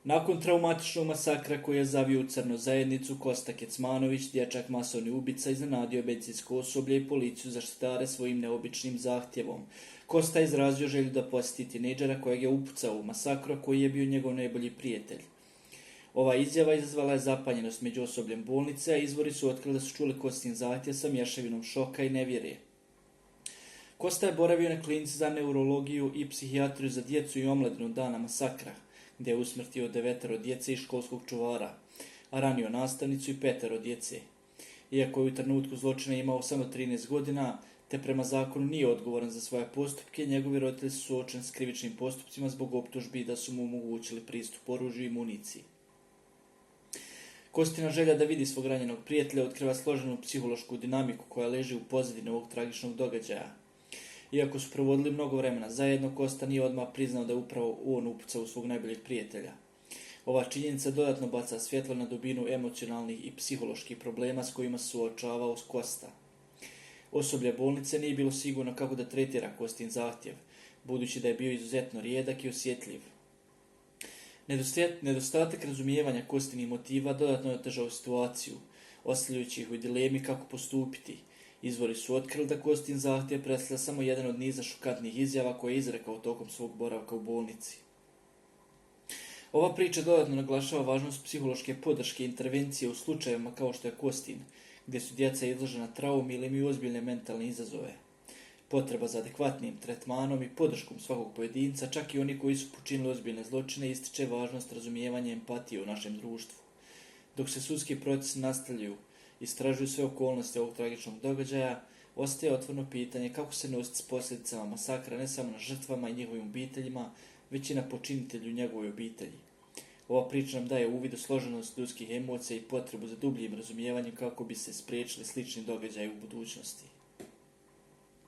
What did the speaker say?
Nakon traumatičnog masakra koji je zavio u crnu zajednicu, Kosta Kecmanović, dječak masovni ubica, iznenadio medicinsko osoblje i policiju zaštitare svojim neobičnim zahtjevom. Kosta je izrazio želju da posjeti tinejdžera kojeg je upucao u masakru, koji je bio njegov najbolji prijatelj. Ova izjava izazvala je zapanjenost među osobljem bolnice, a izvori su otkrili da su čuli Kostin zahtjev sa mješavinom šoka i nevjere. Kosta je boravio na klinici za neurologiju i psihijatriju za djecu i omladinu dana masakra, gdje je usmrtio 9 djece i školskog čuvara, a ranio nastavnicu i 5 djece. Iako je u trenutku zločina imao samo 13 godina, te prema zakonu nije odgovoran za svoje postupke, njegovi roditelji su suočeni s krivičnim postupcima zbog optužbi da su mu omogućili pristup oružju i municiji. Kostina želja da vidi svog ranjenog prijatelja otkriva složenu psihološku dinamiku koja leži u pozadini ovog tragičnog događaja. Iako su provodili mnogo vremena zajedno, Kosta nije odmah priznao da je upravo on upucao svog najboljeg prijatelja. Ova činjenica dodatno baca svjetlo na dubinu emocionalnih i psiholoških problema s kojima se suočavao Kosta. Osoblje bolnice nije bilo sigurno kako da tretira Kostin zahtjev, budući da je bio izuzetno rijedak i osjetljiv. Nedostatak razumijevanja Kostinih motiva dodatno je otežao situaciju, ostavljajući ih u dilemi kako postupiti. Izvori su otkrili da Kostin zahtjev predstavlja samo jedan od niza šokantnih izjava koje je izrekao tokom svog boravka u bolnici. Ova priča dodatno naglašava važnost psihološke podrške i intervencije u slučajevima kao što je Kostin, gdje su djeca izložena traumi ili imaju ozbiljne mentalne izazove. Potreba za adekvatnim tretmanom i podrškom svakog pojedinca, čak i oni koji su počinili ozbiljne zločine, ističe važnost razumijevanja i empatije u našem društvu. Dok se sudski procesi nastavljaju, istražuju sve okolnosti ovog tragičnog događaja, ostaje otvoreno pitanje kako se nositi s posljedicama masakra ne samo na žrtvama i njihovim obiteljima, već i na počinitelju njegovoj obitelji. Ova priča nam daje uvid u složenost ljudskih emocija i potrebu za dubljim razumijevanjem kako bi se spriječili slični događaji u budućnosti.